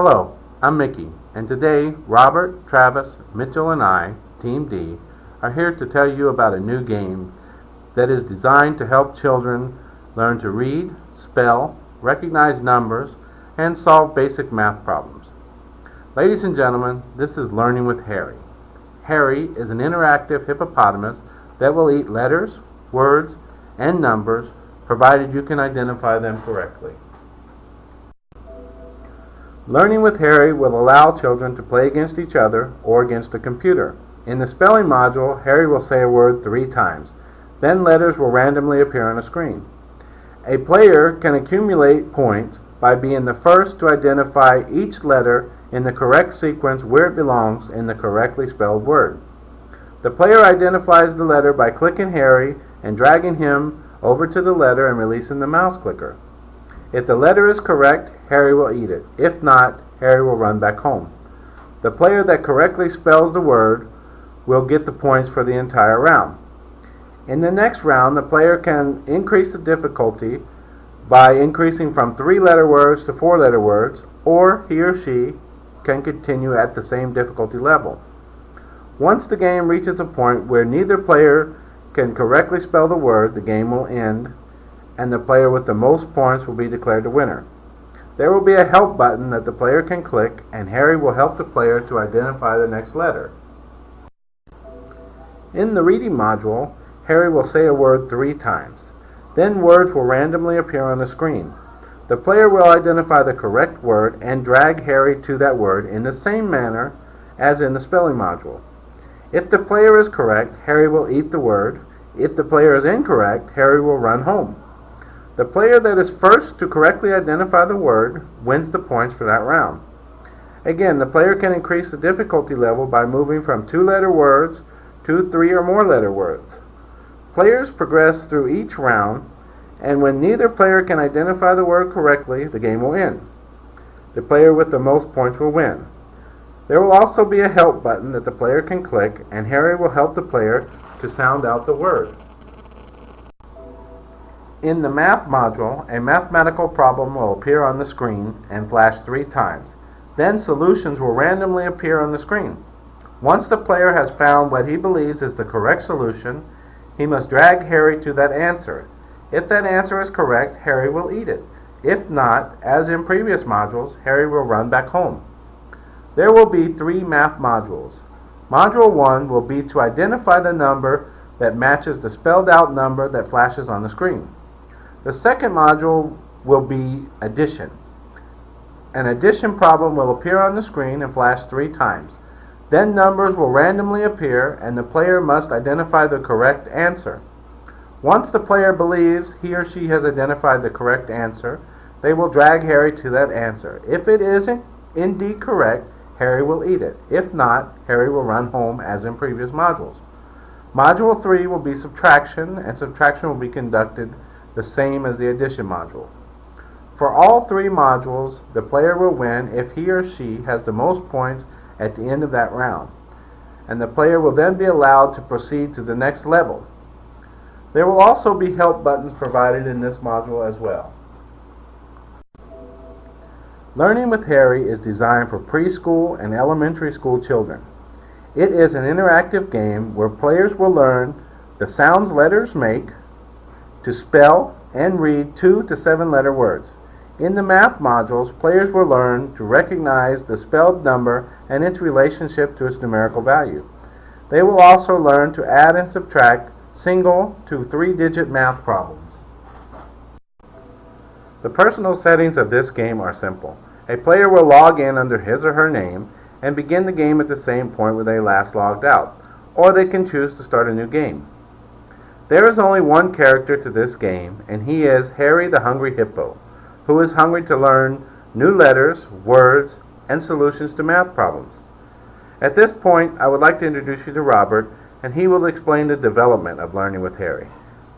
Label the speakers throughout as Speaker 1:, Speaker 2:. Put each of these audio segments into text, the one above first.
Speaker 1: Hello, I'm Mickey, and today Robert, Travis, Mitchell, and I, Team D, are here to tell you about a new game that is designed to help children learn to read, spell, recognize numbers, and solve basic math problems. Ladies and gentlemen, this is Learning with Harry. Harry is an interactive hippopotamus that will eat letters, words, and numbers, provided you can identify them correctly. Learning with Harry will allow children to play against each other or against a computer. In the spelling module, Harry will say a word 3 times. Then letters will randomly appear on a screen. A player can accumulate points by being the first to identify each letter in the correct sequence where it belongs in the correctly spelled word. The player identifies the letter by clicking Harry and dragging him over to the letter and releasing the mouse clicker. If the letter is correct, Harry will eat it. If not, Harry will run back home. The player that correctly spells the word will get the points for the entire round. In the next round, the player can increase the difficulty by increasing from 3-letter words to 4-letter words, or he or she can continue at the same difficulty level. Once the game reaches a point where neither player can correctly spell the word, the game will end, and the player with the most points will be declared the winner. There will be a help button that the player can click, and Harry will help the player to identify the next letter. In the reading module, Harry will say a word 3 times. Then words will randomly appear on the screen. The player will identify the correct word and drag Harry to that word in the same manner as in the spelling module. If the player is correct, Harry will eat the word. If the player is incorrect, Harry will run home. The player that is first to correctly identify the word wins the points for that round. Again, the player can increase the difficulty level by moving from 2-letter words to 3 or more letter words. Players progress through each round, and when neither player can identify the word correctly, the game will end. The player with the most points will win. There will also be a help button that the player can click, and Harry will help the player to sound out the word. In the math module, a mathematical problem will appear on the screen and flash 3 times. Then solutions will randomly appear on the screen. Once the player has found what he believes is the correct solution, he must drag Harry to that answer. If that answer is correct, Harry will eat it. If not, as in previous modules, Harry will run back home. There will be 3 math modules. Module 1 will be to identify the number that matches the spelled out number that flashes on the screen. The second module will be addition. An addition problem will appear on the screen and flash 3 times. Then numbers will randomly appear, and the player must identify the correct answer. Once the player believes he or she has identified the correct answer, they will drag Harry to that answer. If it isn't indeed correct, Harry will eat it. If not, Harry will run home as in previous modules. Module 3 will be subtraction, and subtraction will be conducted the same as the addition module. For all 3 modules, the player will win if he or she has the most points at the end of that round, and the player will then be allowed to proceed to the next level. There will also be help buttons provided in this module as well. Learning with Harry is designed for preschool and elementary school children. It is an interactive game where players will learn the sounds letters make, to spell and read 2 to 7-letter words. In the math modules, players will learn to recognize the spelled number and its relationship to its numerical value. They will also learn to add and subtract single to 3-digit math problems. The personal settings of this game are simple. A player will log in under his or her name and begin the game at the same point where they last logged out, or they can choose to start a new game. There is only one character to this game, and he is Harry the Hungry Hippo, who is hungry to learn new letters, words, and solutions to math problems. At this point, I would like to introduce you to Robert, and he will explain the development of Learning with Harry.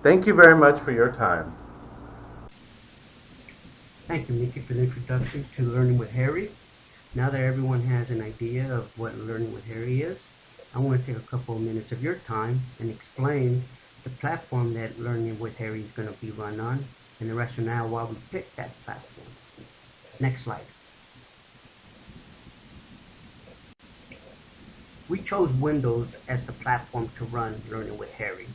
Speaker 1: Thank you very much for your time.
Speaker 2: Thank you, Mickey, for the introduction to Learning with Harry. Now that everyone has an idea of what Learning with Harry is, I want to take a couple of minutes of your time and explain the platform that Learning with Harry is going to be run on and the rationale why we picked that platform. Next slide. We chose Windows as the platform to run Learning with Harry.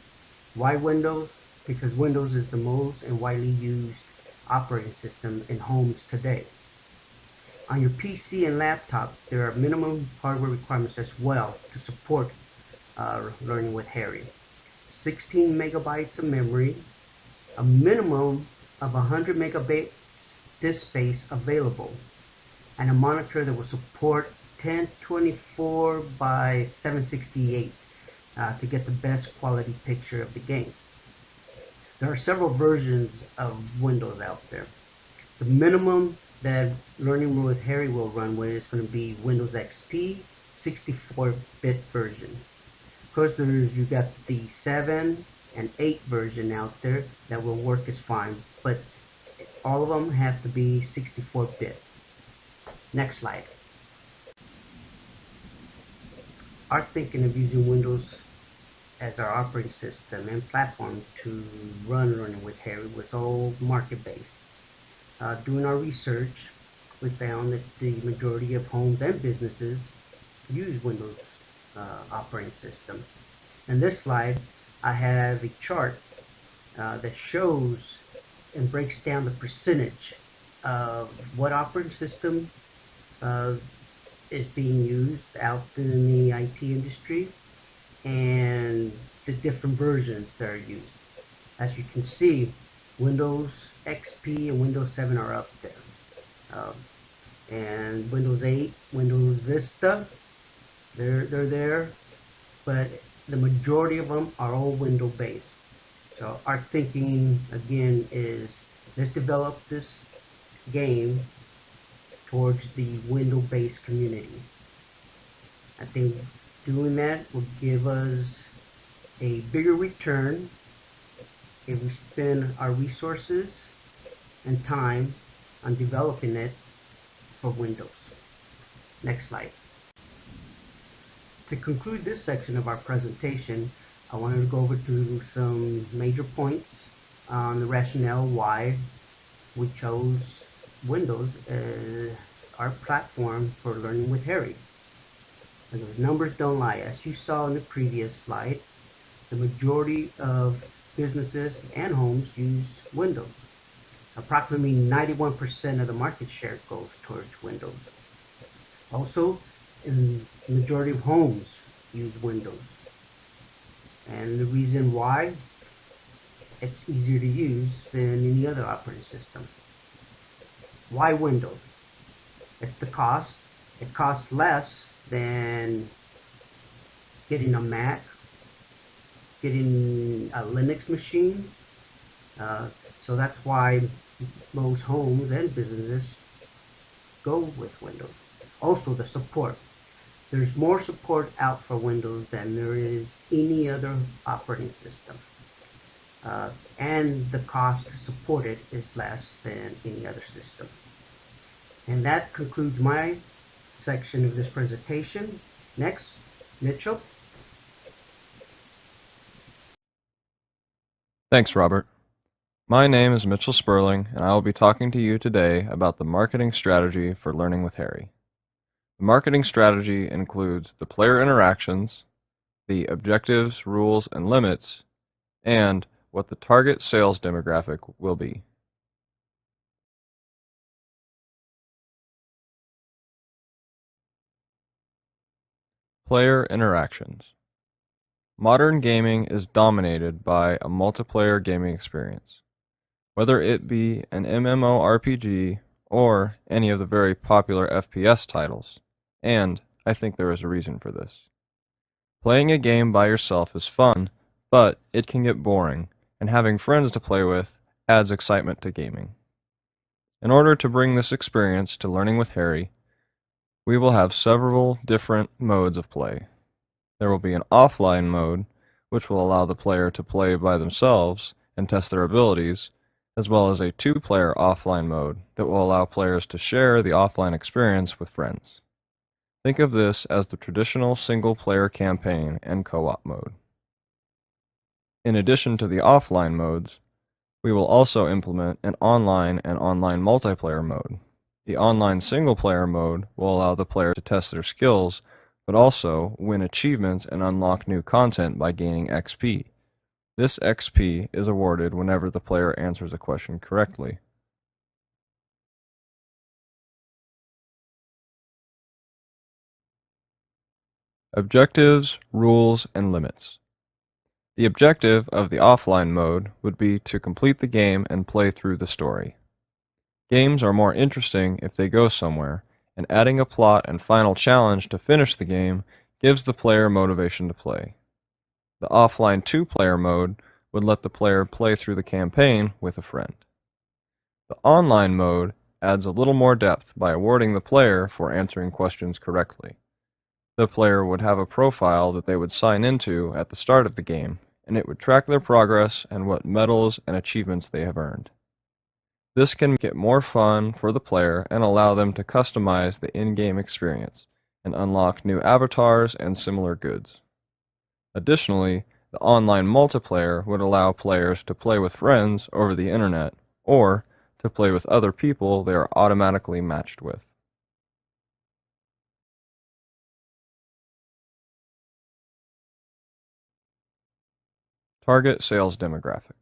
Speaker 2: Why Windows? Because Windows is the most and widely used operating system in homes today. On your PC and laptop, there are minimum hardware requirements as well to support Learning with Harry. 16 megabytes of memory, a minimum of 100 megabytes disk space available, and a monitor that will support 1024 by 768 to get the best quality picture of the game. There are several versions of Windows out there. The minimum that Learning with Harry will run with is going to be Windows XP 64-bit version. Of course, you got the 7 and 8 version out there that will work as fine, but all of them have to be 64-bit. Next slide. Our thinking of using Windows as our operating system and platform to run Learning with Harry was all market-based. Doing our research, we found that the majority of homes and businesses use Windows operating system. In this slide, I have a chart that shows and breaks down the percentage of what operating system is being used out in the IT industry and the different versions that are used. As you can see, Windows XP and Windows 7 are up there. And Windows 8, Windows Vista, they're there, but the majority of them are all Windows based. So our thinking again is, let's develop this game towards the Windows based community. I think doing that will give us a bigger return if we spend our resources and time on developing it for Windows. Next slide. To conclude this section of our presentation, I wanted to go over to some major points on the rationale why we chose Windows as our platform for Learning with Harry. And those numbers don't lie. As you saw in the previous slide, the majority of businesses and homes use Windows. Approximately 91% of the market share goes towards Windows. Also, the majority of homes use Windows. And the reason why, it's easier to use than any other operating system. Why Windows? It's the cost. It costs less than getting a Mac, getting a Linux machine. So that's why most homes and businesses go with Windows. Also, the support. There's more support out for Windows than there is any other operating system. And the cost to support it is less than any other system. And that concludes my section of this presentation. Next, Mitchell.
Speaker 3: Thanks, Robert. My name is Mitchell Sperling, and I will be talking to you today about the marketing strategy for Learning with Harry. The marketing strategy includes the player interactions, the objectives, rules, and limits, and what the target sales demographic will be. Player interactions. Modern gaming is dominated by a multiplayer gaming experience, whether it be an MMORPG or any of the very popular FPS titles, and I think there is a reason for this. Playing a game by yourself is fun, but it can get boring, and having friends to play with adds excitement to gaming. In order to bring this experience to Learning with Harry, we will have several different modes of play. There will be an offline mode, which will allow the player to play by themselves and test their abilities, as well as a two-player offline mode that will allow players to share the offline experience with friends. Think of this as the traditional single-player campaign and co-op mode. In addition to the offline modes, we will also implement an online and online multiplayer mode. The online single-player mode will allow the player to test their skills but also win achievements and unlock new content by gaining XP. This XP is awarded whenever the player answers a question correctly. Objectives, rules, and limits. The objective of the offline mode would be to complete the game and play through the story. Games are more interesting if they go somewhere, and adding a plot and final challenge to finish the game gives the player motivation to play. The offline two-player mode would let the player play through the campaign with a friend. The online mode adds a little more depth by awarding the player for answering questions correctly. The player would have a profile that they would sign into at the start of the game, and it would track their progress and what medals and achievements they have earned. This can make it more fun for the player and allow them to customize the in-game experience and unlock new avatars and similar goods. Additionally, the online multiplayer would allow players to play with friends over the internet or to play with other people they are automatically matched with. Target sales demographic.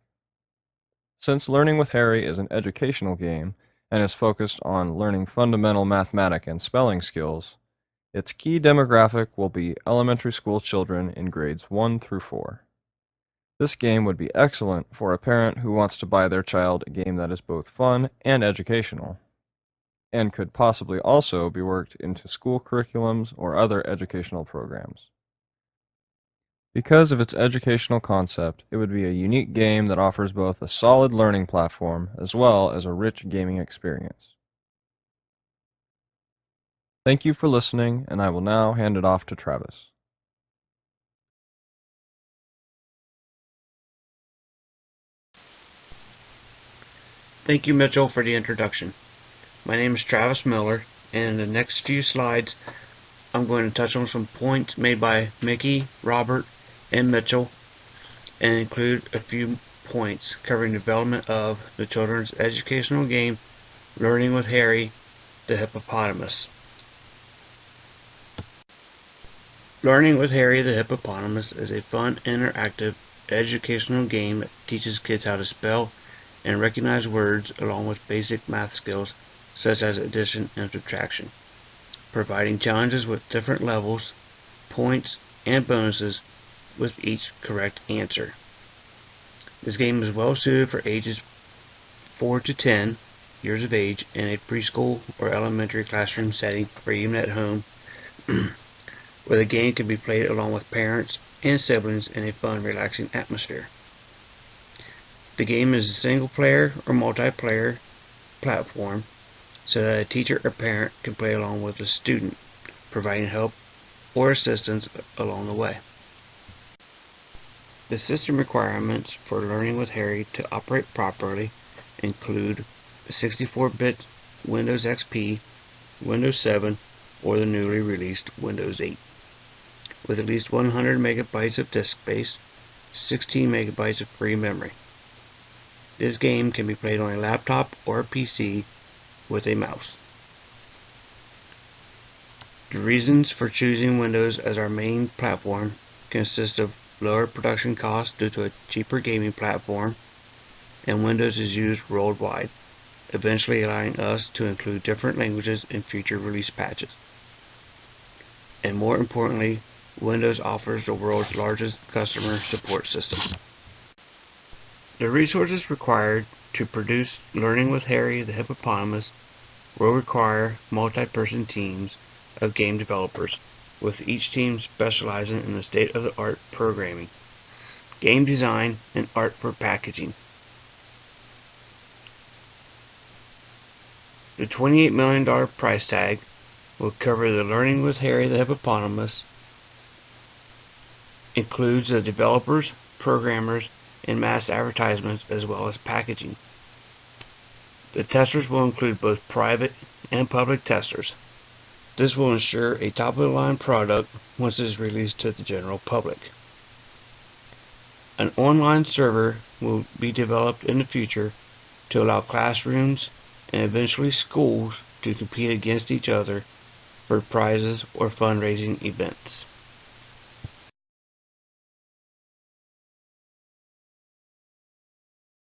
Speaker 3: Since Learning with Harry is an educational game and is focused on learning fundamental mathematic and spelling skills, its key demographic will be elementary school children in grades 1 through 4. This game would be excellent for a parent who wants to buy their child a game that is both fun and educational, and could possibly also be worked into school curriculums or other educational programs. Because of its educational concept, it would be a unique game that offers both a solid learning platform as well as a rich gaming experience. Thank you for listening, and I will now hand it off to Travis.
Speaker 2: Thank you, Mitchell, for the introduction. My name is Travis Miller, and in the next few slides, I'm going to touch on some points made by Mickey, Robert, and Mitchell, and include a few points covering development of the children's educational game, Learning with Harry, the Hippopotamus. Learning with Harry the Hippopotamus is a fun, interactive, educational game that teaches kids how to spell and recognize words along with basic math skills such as addition and subtraction, providing challenges with different levels, points, and bonuses with each correct answer. This game is well suited for ages 4 to 10 years of age in a preschool or elementary classroom setting or even at home, where the game can be played along with parents and siblings in a fun, relaxing atmosphere. The game is a single-player or multiplayer platform so that a teacher or parent can play along with a student, providing help or assistance along the way. The system requirements for Learning with Harry to operate properly include 64-bit Windows XP, Windows 7, or the newly released Windows 8, with at least 100 megabytes of disk space, 16 megabytes of free memory. This game can be played on a laptop or a PC with a mouse. The reasons for choosing Windows as our main platform consist of lower production costs due to a cheaper gaming platform, and Windows is used worldwide, eventually allowing us to include different languages in future release patches. And more importantly, Windows offers the world's largest customer support system. The resources required to produce Learning with Harry the Hippopotamus will require multi-person teams of game developers, with each team specializing in the state-of-the-art programming, game design, and art for packaging. The $28 million price tag will cover the Learning with Harry the Hippopotamus, includes the developers, programmers, and mass advertisements as well as packaging. The testers will include both private and public testers. This will ensure a top-of-the-line product once it is released to the general public. An online server will be developed in the future to allow classrooms and eventually schools to compete against each other
Speaker 4: for prizes or fundraising events.